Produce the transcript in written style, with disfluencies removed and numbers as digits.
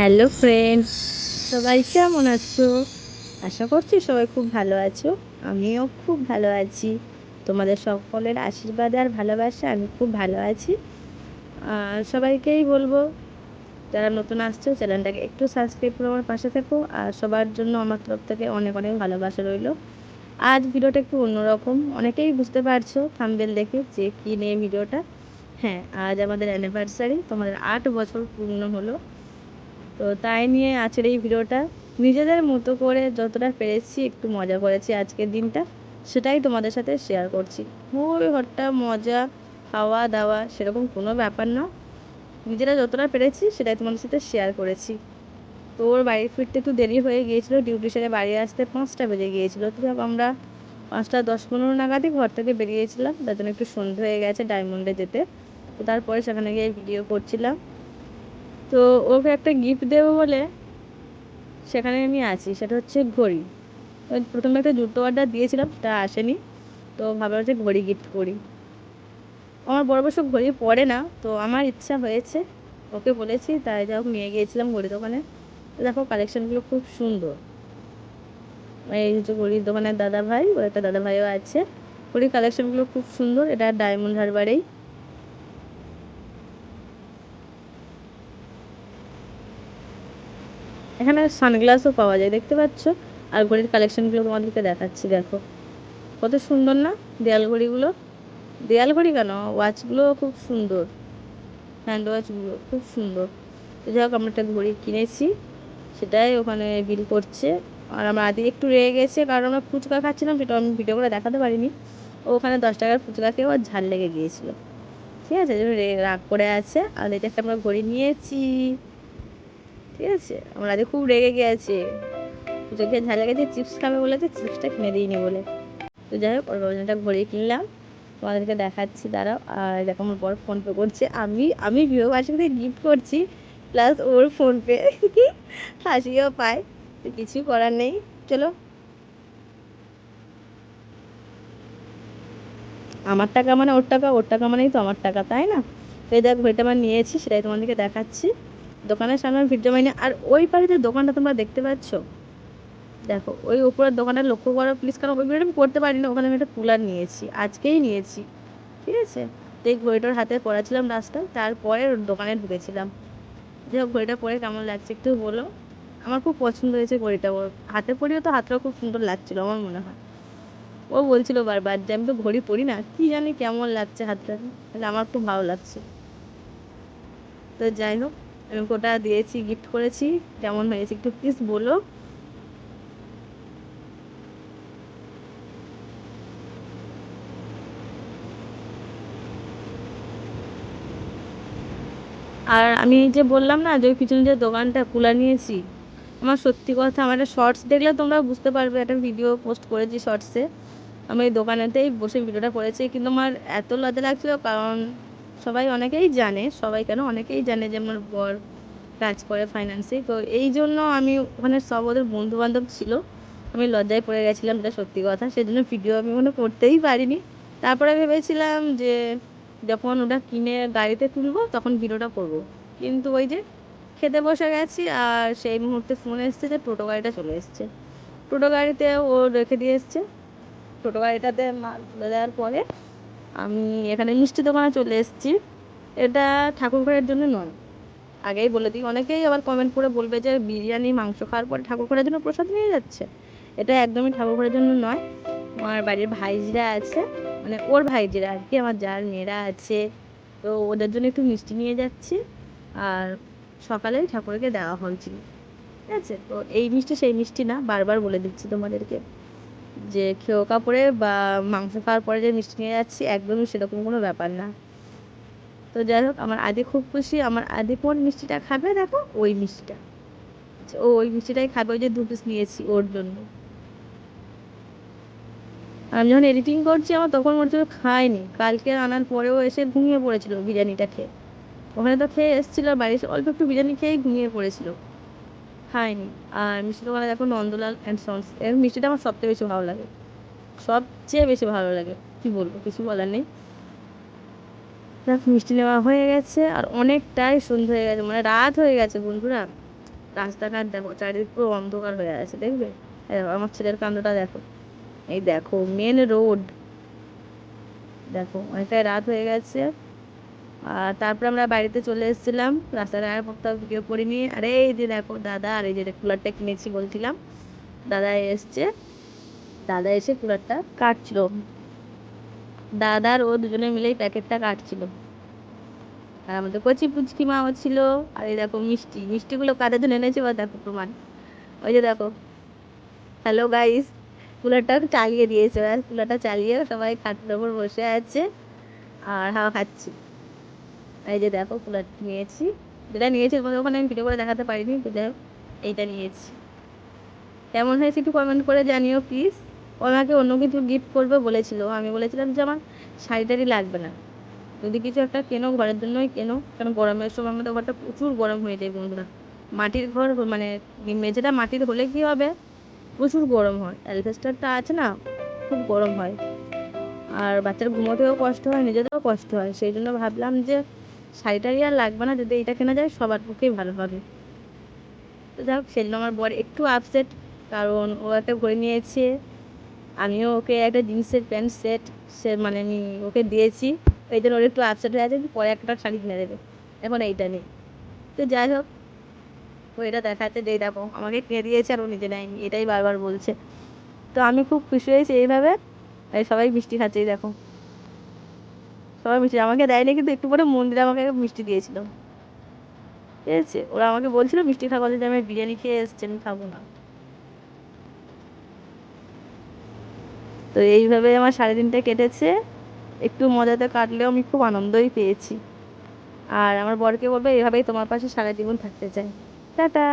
Hello friends, সবাই কেমন আছো? আশা করছি সবাই খুব ভালো আছো। আমিও খুব ভালো আছি। তোমাদের সকলের আশীর্বাদ আর ভালোবাসা আমি খুব ভালো আছি। সবাইকেই বলবো, যারা নতুন আসছো চ্যানেলটাকে একটু সাবস্ক্রাইব করে আমার পাশে থেকো। আর সবার জন্য আমার তরফ থেকে অনেক অনেক ভালোবাসা রইলো। আজ ভিডিওটা একটু অন্যরকম, অনেকেই বুঝতে পারছো থাম্বনেল দেখে যে কী নিয়ে ভিডিওটা। হ্যাঁ, আজ আমাদের অ্যানিভার্সারি, তোমাদের 8 বছর পূর্ণ হলো। তো তাই নিয়ে আজকের এই ভিডিওটা, নিজেদের মতো করে যতটা পেরেছি একটু মজা করেছি আজকের দিনটা, সেটাই তোমাদের সাথে শেয়ার করছি। খুব হট্টা মজা, খাওয়া দাওয়া সেরকম কোনো ব্যাপার না, নিজেরা যতটা পেরেছি সেটাই তোমাদের সাথে শেয়ার করেছি। তো ওর বাড়ি ফিরতে একটু দেরি হয়ে গিয়েছিলো, ডিউটি সেরে বাড়ি আসতে 5টা বেজে গিয়েছিলো। তো আমরা 5টা 10-15 নাগাদই ঘর থেকে বেরিয়েছিলাম, তার জন্য একটু সন্ধে হয়ে গেছে ডায়মন্ডে যেতে। তো তারপরে সেখানে গিয়ে ভিডিও করছিলাম। তো ওকে একটা গিফট দেবো বলে সেখানে আমি আছি, সেটা হচ্ছে ঘড়ি। প্রথমে একটা জুতো অর্ডার দিয়েছিলাম, সেটা আসেনি। তো ভাবলাম যে ঘড়ি গিফট করি। আমার বড় বড় সব ঘড়ি পরে না, তো আমার ইচ্ছা হয়েছে, ওকে বলেছি, তাই যাই হোক নিয়ে গিয়েছিলাম ঘড়ি দোকানে। দেখো কালেকশনগুলো খুব সুন্দর। এই যে ঘড়ির দোকানের দাদা ভাই, ওর একটা দাদা ভাইও আছে। ঘড়ির কালেকশনগুলো খুব সুন্দর। এটা ডায়মন্ড হারবারেই। এখানে সানগ্লাসও পাওয়া যায়, দেখতে পাচ্ছ। আর ঘড়ির কালেকশনগুলো তোমাদেরকে দেখাচ্ছি, দেখো কত সুন্দর না দেয়াল ঘড়িগুলো। দেয়াল ঘড়ি কেন, ওয়াচগুলো খুব সুন্দর, হ্যান্ড ওয়াচগুলো খুব সুন্দর। তো যাই হোক আমরা একটা ঘড়ি কিনেছি, সেটাই ওখানে বিল করছে। আর আমার আদি একটু রেগে গেছে, কারণ আমরা ফুচকা খাচ্ছিলাম, সেটা আমি ভিডিও করে দেখাতে পারিনি। ও ওখানে 10 টাকার ফুচকা খেয়ে ওর ঝাল লেগে গিয়েছিলো, ঠিক আছে, রাগ করে আছে। আর এটা একটা আমরা ঘড়ি নিয়েছি, ঠিক আছে। আমার আদি খুব রেগে গিয়েছে, ফুচকা খেয়ে ঝাল লেগেছে, চিপস খাবে বলেছে, চিপসটা কিনে দিইনি বলে। তো যাই হোক ওর বাবা একটা ঘড়ি কিনলাম, তোমাদেরকে দেখাচ্ছি দাঁড়াও। আর দেখো আমার বড় ফোনপে করছে, আমি বিবাহবার্ষিকীতে গিফট করছি, প্লাস ওর ফোনপে। হাসিও পায়, তো কিছু করার নেই। চলো, আমার টাকা মানে ওর টাকা, ওর টাকা মানেই তো আমার টাকা, তাই না? তো এই দেখ ঘড়িটা আমার নিয়েছি, সেটাই তোমাদেরকে দেখাচ্ছি। দোকানের সামনে ভিডিও বানিয়ে, আর ওই বাড়িতে দোকানটা তোমরা দেখতে পাচ্ছ, দেখো ওই উপরের দোকানটা লক্ষ্য করো প্লিজ, কারণ ওই ভিডিওটা আমি করতে পারি না। ওখানে আমি একটা কুলার নিয়েছি, আজকেই নিয়েছি, ঠিক আছে। তো এই ঘড়িটার হাতে পড়াছিলাম রাস্তায়, তারপরে ওর দোকানে ঢুকেছিলাম। যাই হোক ঘড়িটা পরে কেমন লাগছে একটু বলো। আমার খুব পছন্দ হয়েছে ঘড়িটা, ওর হাতে পরিও তো হাতটাও খুব সুন্দর লাগছিল আমার মনে হয়। ও বলছিল বারবার যে আমি তো ঘড়ি পরি না, কি জানি কেমন লাগছে হাতটা, তাহলে আমার খুব ভালো লাগছে। তো যাই হোক আমি ওটা দিয়েছি, গিফট করেছি, কেমন হয়েছে একটু প্লিজ বলো। আর আমি যে বললাম না যে ওই পিছনে যে দোকানটা কুলার নিয়েছি, আমার সত্যি কথা, আমার একটা শর্টস দেখলে তোমরা বুঝতে পারবে, একটা ভিডিও পোস্ট করেছি শর্টসে। আমি ওই দোকানেতেই বসে ভিডিওটা করেছি, কিন্তু আমার এত লজ্জা লাগছিলো, কারণ সবাই অনেকেই জানে, সবাই কেন অনেকেই জানে যে আমার বর কাজ করে ফাইন্যান্সে। তো এই জন্য আমি ওখানে সব ওদের বন্ধু বান্ধব ছিল, আমি লজ্জায় পড়ে গেছিলাম, যেটা সত্যি কথা। সেই জন্য ভিডিও আমি মনে করতেই পারিনি। তারপরে ভেবেছিলাম যে যখন ওটা কিনে গাড়িতে তুলবো তখন ভিডিওটা করবো, কিন্তু ওই যে খেতে বসে গেছি, আর সেই মুহূর্তে ফোন এসছে যে টোটো গাড়িটা চলে এসছে। টোটো গাড়িতে ও রেখে দিয়ে এসছে। টোটো গাড়িটাতে মাল তুলে দেওয়ার পরে আমি এখানে মিষ্টি দোকানে চলে এসেছি। এটা ঠাকুর ঘরের জন্য নয়, আগেই বলে দিই। অনেকেই আবার কমেন্ট করে বলবে যে বিরিয়ানি মাংস খাওয়ার পরে ঠাকুর ঘরের জন্য প্রসাদ নিয়ে যাচ্ছে। এটা একদমই ঠাকুর ঘরের জন্য নয়। আমার বাড়ির ভাইজিরা আছে, মানে ওর ভাইজিরা আর কি, আমার যার মেয়েরা আছে, তো ওদের জন্য একটু মিষ্টি নিয়ে যাচ্ছি। আর সকালেই ঠাকুরকে দেওয়া হয়েছিল, ঠিক আছে। তো এই মিষ্টি সেই মিষ্টি না, বারবার বলে দিচ্ছি তোমাদেরকে, যে খেয়েও কাপড়ে বা মাংস খাওয়ার পরে যে মিষ্টি নিয়ে যাচ্ছি, একদমই সেরকম কোনো ব্যাপার না। তো যাই হোক আমার আদি খুব খুশি। আমার আদি কোন মিষ্টিটা খাবে দেখো, ওই মিষ্টিটা, ও ওই মিষ্টিটাই খাবে, ওই যে 2 পিস নিয়েছি ওর জন্য। আমি যখন এডিটিং করছি আমার তখন মনে হচ্ছিল খায়নি, কালকে আনার পরেও এসে ঘুমিয়ে পড়েছিল বিরিয়ানিটা খেয়ে। ওখানে তো খেয়ে এসেছিলো, বাড়ি এসে অল্প একটু বিরিয়ানি খেয়েই ঘুমিয়ে পড়েছিল, খায়নি। আর মিষ্টি দোকানে দেখো নন্দলাল অ্যান্ড সন্স, এর মিষ্টিটা আমার সবথেকে বেশি ভালো লাগে, সবচেয়ে বেশি ভালো লাগে, কী বলবো, কিছু বলার নেই। দেখ মিষ্টি নেওয়া হয়ে গেছে, আর অনেকটাই সন্ধ্যে হয়ে গেছে, মানে রাত হয়ে গেছে বন্ধুরা। রাস্তাঘাট দেখো, চারিদিক পুরো অন্ধকার হয়ে আছে, দেখবে? আমার ছেলের কাণ্ডটা দেখো। এই দেখো মেন রোড, দেখো অনেকটাই রাত হয়ে গেছে। আর তারপর আমরা বাড়িতে চলে এসেছিলাম, রাস্তায় আর কোথাও ভিডিও করিনি। আরে এই যে দেখো দাদা, আর এই যে কুলারটা কিনেছি বলছিলাম, দাদা এসছে, দাদা এসে কুলারটা কাটছিল, দাদার ও দুজনে মিলেই প্যাকেটটা কাটছিল। আর আমাদের কচি পুচকি মাও ছিল। আর এই দেখো মিষ্টি, মিষ্টিগুলো কাদের জন্য এনেছে বা দেখো প্রমাণ, ওই যে দেখো। হ্যালো গাইস, কুলারটা চালিয়ে দিয়েছে, কুলারটা চালিয়ে সবাই খাটের ওপর বসে আছে আর হাওয়া খাচ্ছি। এই যে দেখো কুলার নিয়েছি, যেটা নিয়েছি তোমাদের ওখানে আমি ভিডিও করে দেখাতে পারিনি, তো যাই হোক এইটা নিয়েছি। কেমন হয়েছে একটু কমেন্ট করে জানিও প্লিজ। ও আমাকে অন্য কিছু গিফট করবে বলেছিল, আমি বলেছিলাম যে আমার শাড়ি টাড়ি লাগবে না, যদি কিছু একটা কেনো ঘরের জন্যই কেনো, কারণ গরমের সময় আমাদের ঘরটা প্রচুর গরম হয়ে যায় বন্ধুরা। মাটির ঘর, মানে মেঝেটা মাটির হলে কী হবে, প্রচুর গরম হয়, অ্যালবেস্টারটা আছে না, খুব গরম হয়। আর বাচ্চার ঘুমোতেও কষ্ট হয়, নিজেদেরও কষ্ট হয়, সেই জন্য ভাবলাম যে শাড়ি টাড়ি আর লাগবে না, যদি এইটা কেনা যায় সবার পক্ষেই ভালো হবে। তো যাই হোক, সেজন্য আমার বর একটু আপসেট, কারণ ও একটা ঘড়ি নিয়েছে, আমিও ওকে একটা জিন্সের প্যান্ট সেট সে মানে আমি ওকে দিয়েছি, এই জন্য ওর একটু আপসেট হয়ে আছে, পরে একটা শাড়ি কিনে দেবে, এখন এইটা নেই। তো যাই হোক, ও এটা দেখাচ্ছে যে দেখো আমাকে কিনে দিয়েছে আর ও নিজে নেয়নি, এটাই বারবার বলছে। তো আমি খুব খুশি হয়েছি এইভাবে। এই সবাই মিষ্টি খাচ্ছে, এই দেখো সবাই মিষ্টি আমাকে দেয়নি, কিন্তু একটু পরে মন্দিরে আমাকে মিষ্টি দিয়েছিল, ঠিক আছে? ওরা আমাকে বলছিল মিষ্টি খাবো, যে আমি বিরিয়ানি খেয়ে এসছি, আমি খাবো না। তো এইভাবে আমার সারাদিনটা কেটেছে, একটু মজাতে কাটলেও আমি খুব আনন্দই পেয়েছি। আর আমার বরকে বলবো এভাবেই তোমার পাশে সারা জীবন থাকতে চাই। টাটা।